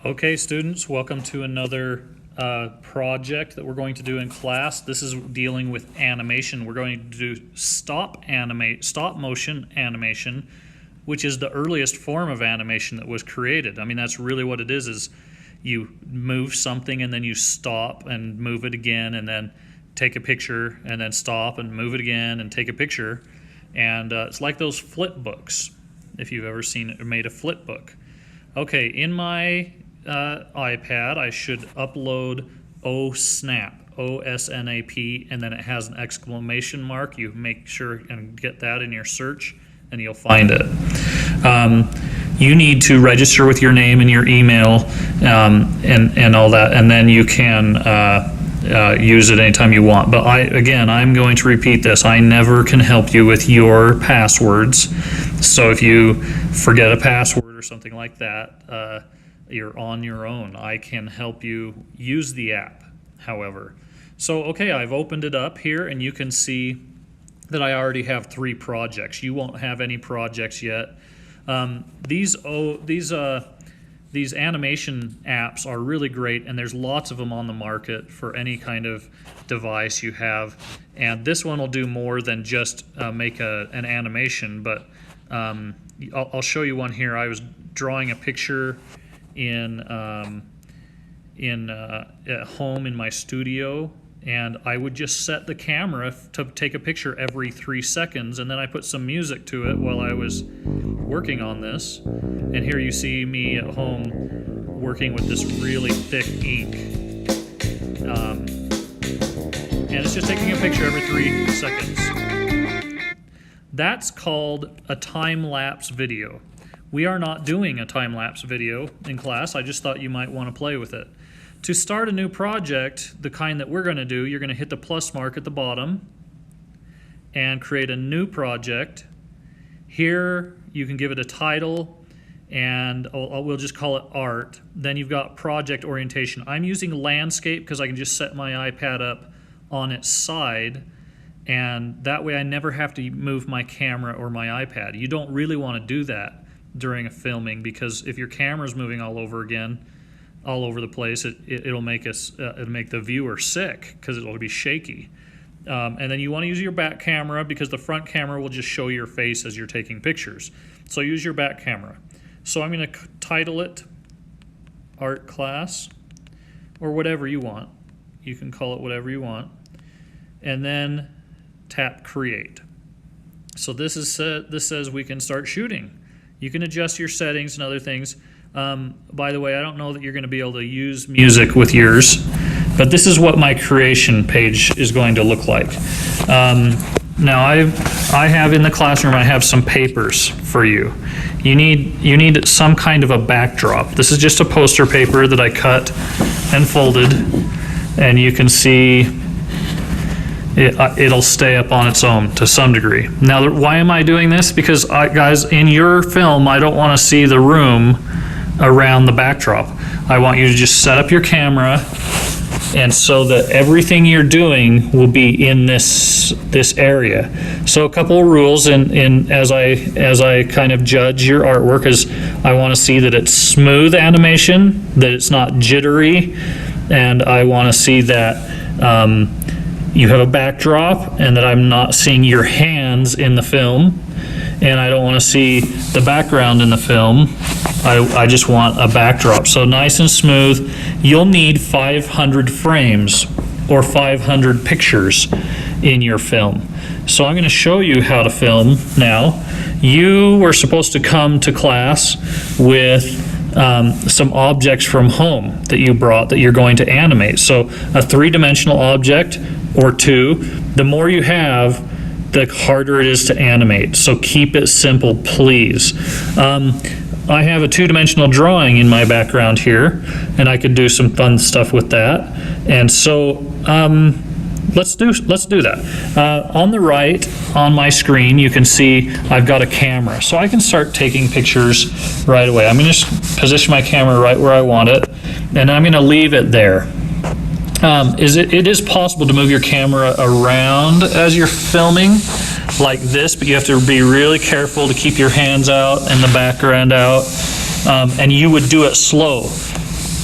Okay, students, welcome to another project that we're going to do in class. This is dealing with animation. We're going to do stop motion animation, which is the earliest form of animation that was created. I mean, that's really what it is you move something and then you stop and move it again and then take a picture and then stop and move it again and take a picture. And it's like those flip books, if you've ever seen it or made a flip book. Okay, in my iPad, I should upload Osnap, O-S-N-A-P, and then it has an exclamation mark. You make sure and get that in your search, and you'll find it. You need to register with your name and your email and all that, and then you can use it anytime you want. But I'm going to repeat this. I never can help you with your passwords. So if you forget a password or something like that, you're on your own. I can help you use the app, however. So, okay, I've opened it up here, and you can see that I already have 3 projects. You won't have any projects yet. These animation apps are really great, and there's lots of them on the market for any kind of device you have. And this one will do more than just make an animation, but I'll show you one here. I was drawing a picture at home in my studio, and I would just set the camera to take a picture every 3 seconds, and then I put some music to it while I was working on this. And here you see me at home working with this really thick ink, and it's just taking a picture every 3 seconds. That's called a time-lapse video. We are not doing a time-lapse video in class. I just thought you might want to play with it. To start a new project, the kind that we're going to do, you're going to hit the plus mark at the bottom and create a new project. Here you can give it a title, and we'll just call it art. Then you've got project orientation. I'm using landscape because I can just set my iPad up on its side, and that way I never have to move my camera or my iPad. You don't really want to do that during a filming, because if your camera's moving all over the place, it'll make the viewer sick because it'll be shaky. And then you want to use your back camera, because the front camera will just show your face as you're taking pictures. So use your back camera. So I'm going to title it Art Class, or whatever you want. You can call it whatever you want. And then tap Create. So this says we can start shooting. You can adjust your settings and other things. By the way, I don't know that you're going to be able to use music with yours, but this is what my creation page is going to look like. Now I have in the classroom, I have some papers for you. You need some kind of a backdrop. This is just a poster paper that I cut and folded, and you can see it'll stay up on its own to some degree. Now, why am I doing this? Because, guys, in your film, I don't want to see the room around the backdrop. I want you to just set up your camera, and so that everything you're doing will be in this area. So a couple of rules as I kind of judge your artwork is I want to see that it's smooth animation, that it's not jittery, and I want to see that you have a backdrop and that I'm not seeing your hands in the film, and I don't want to see the background in the film. I just want a backdrop. So nice and smooth. You'll need 500 frames or 500 pictures in your film. So I'm going to show you how to film now. You were supposed to come to class with some objects from home that you brought that you're going to animate. So a 3-dimensional object or 2. The more you have, the harder it is to animate. So keep it simple, please. I have a 2-dimensional drawing in my background here, and I could do some fun stuff with that. And so let's do that. On the right, on my screen, you can see I've got a camera. So I can start taking pictures right away. I'm going to just position my camera right where I want it, and I'm going to leave it there. It is possible to move your camera around as you're filming like this, but you have to be really careful to keep your hands out and the background out, and you would do it slow.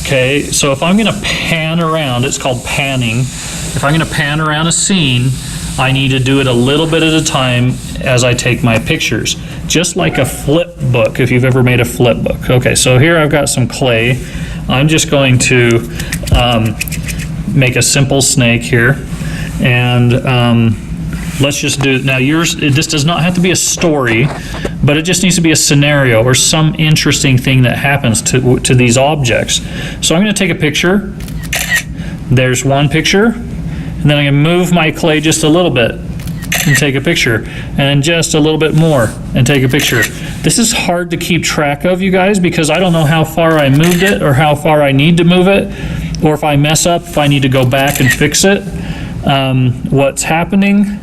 Okay, so if I'm going to pan around, it's called panning. If I'm going to pan around a scene, I need to do it a little bit at a time as I take my pictures, just like a flip book, if you've ever made a flip book. Okay, so here I've got some clay. I'm just going to make a simple snake here, and let's just do, now yours, this does not have to be a story, but it just needs to be a scenario or some interesting thing that happens to these objects. So I'm going to take a picture. There's one picture. And then I'm going to move my clay just a little bit and take a picture, and then just a little bit more and take a picture. This is hard to keep track of, you guys, because I don't know how far I moved it or how far I need to move it, or if I mess up, if I need to go back and fix it, what's happening.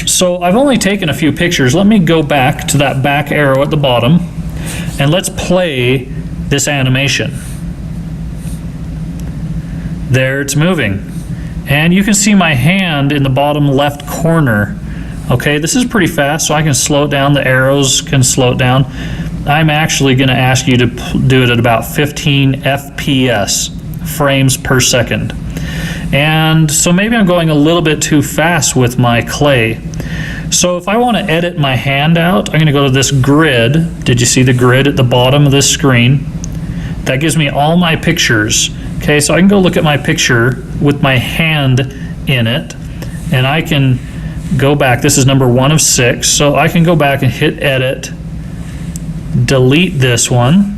So I've only taken a few pictures. Let me go back to that back arrow at the bottom, and let's play this animation. There, it's moving. And you can see my hand in the bottom left corner. Okay, this is pretty fast, so I can slow it down. The arrows can slow it down. I'm actually going to ask you to do it at about 15 FPS, frames per second. And so maybe I'm going a little bit too fast with my clay. So if I want to edit my hand out, I'm going to go to this grid. Did you see the grid at the bottom of this screen? That gives me all my pictures. Okay, so I can go look at my picture with my hand in it, and I can go back. This is number 1 of 6, so I can go back and hit edit, delete this one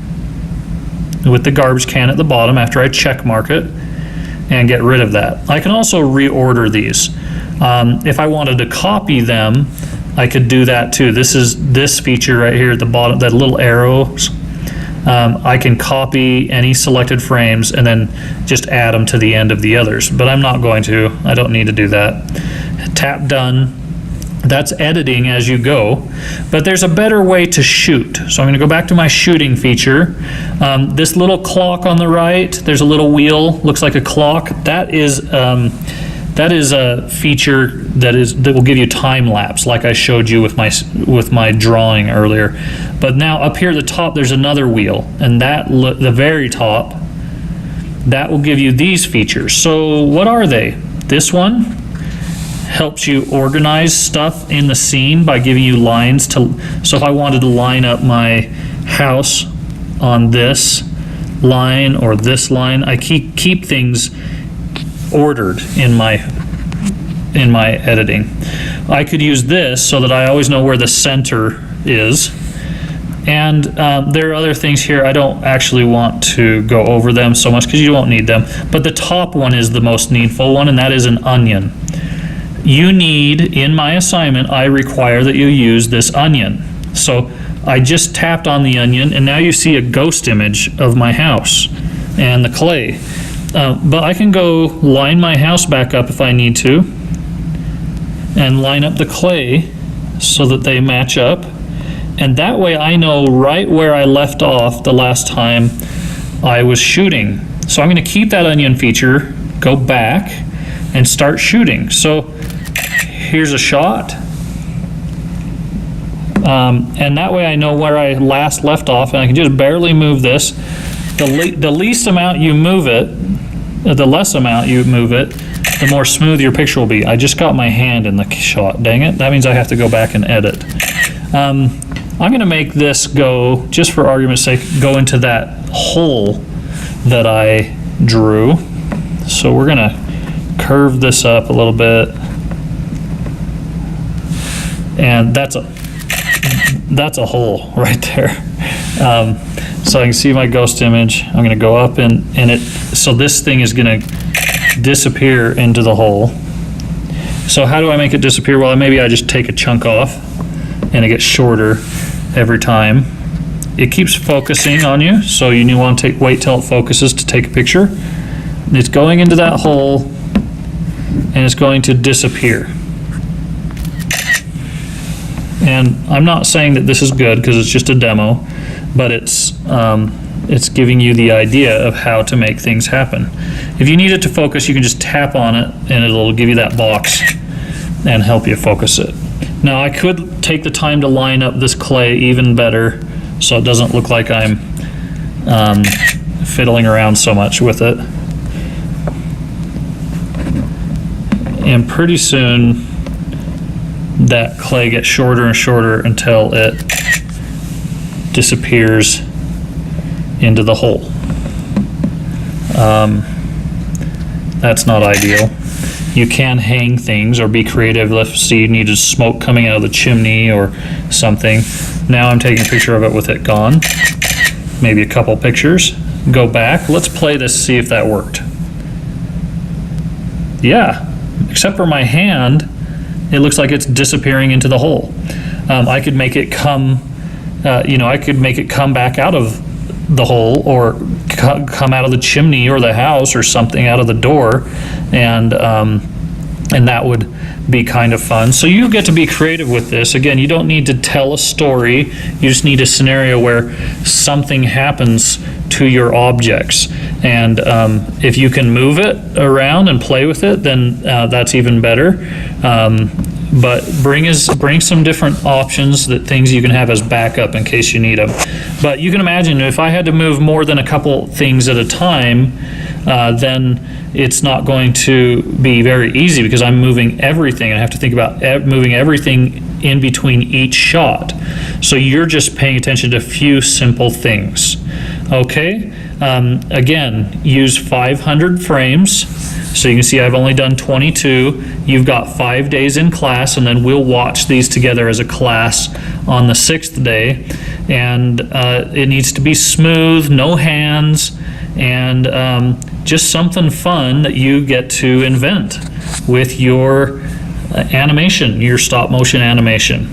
with the garbage can at the bottom after I check mark it, and get rid of that. I can also reorder these. If I wanted to copy them, I could do that too. This is this feature right here at the bottom, that little arrows. I can copy any selected frames and then just add them to the end of the others, but I'm not going to. I don't need to do that. Tap done. That's editing as you go, but there's a better way to shoot. So I'm going to go back to my shooting feature. This little clock on the right, there's a little wheel, looks like a clock. That is a feature that will give you time lapse, like I showed you with my drawing earlier. But now up here at the top, there's another wheel, and the very top, that will give you these features. So what are they? This one helps you organize stuff in the scene by giving you lines to. So if I wanted to line up my house on this line or this line, I keep things ordered in my editing. I could use this so that I always know where the center is. And there are other things here. I don't actually want to go over them so much because you won't need them. But the top one is the most needful one, and that is an onion. You need, in my assignment, I require that you use this onion. So I just tapped on the onion, and now you see a ghost image of my house and the clay. But I can go line my house back up if I need to, and line up the clay so that they match up. And that way I know right where I left off the last time I was shooting. So I'm going to keep that onion feature, go back, and start shooting. So here's a shot. And that way I know where I last left off, and I can just barely move this. The least amount you move it, the less amount you move it, the more smooth your picture will be. I just got my hand in the shot, dang it. That means I have to go back and edit. I'm going to make this go, just for argument's sake, go into that hole that I drew. So we're going to curve this up a little bit. And that's a hole right there. So I can see my ghost image. I'm going to go up and it, so this thing is going to disappear into the hole. So how do I make it disappear? Well, maybe I just take a chunk off and it gets shorter every time. It keeps focusing on you, so you want to wait till it focuses to take a picture. It's going into that hole and it's going to disappear. And I'm not saying that this is good because it's just a demo, but it's giving you the idea of how to make things happen. If you need it to focus, you can just tap on it and it'll give you that box and help you focus it. Now I could take the time to line up this clay even better so it doesn't look like I'm fiddling around so much with it. And pretty soon that clay gets shorter and shorter until it disappears into the hole. That's not ideal. You can hang things or be creative. Let's see, you needed smoke coming out of the chimney or something. Now I'm taking a picture of it with it gone. Maybe a couple pictures. Go back. Let's play this, see if that worked. Yeah, except for my hand, it looks like it's disappearing into the hole. I could make it come, I could make it come back out of the hole or come out of the chimney or the house or something out of the door, and that would be kind of fun. So you get to be creative with this. Again, you don't need to tell a story. You just need a scenario where something happens to your objects. And if you can move it around and play with it, then that's even better. But bring some different options, that things you can have as backup in case you need them. But you can imagine if I had to move more than a couple things at a time, then it's not going to be very easy because I'm moving everything. I have to think about moving everything in between each shot. So you're just paying attention to a few simple things. Okay? Again, use 500 frames. So you can see I've only done 22. You've got 5 days in class, and then we'll watch these together as a class on the 6th day. And it needs to be smooth, no hands, and just something fun that you get to invent with your animation, your stop motion animation.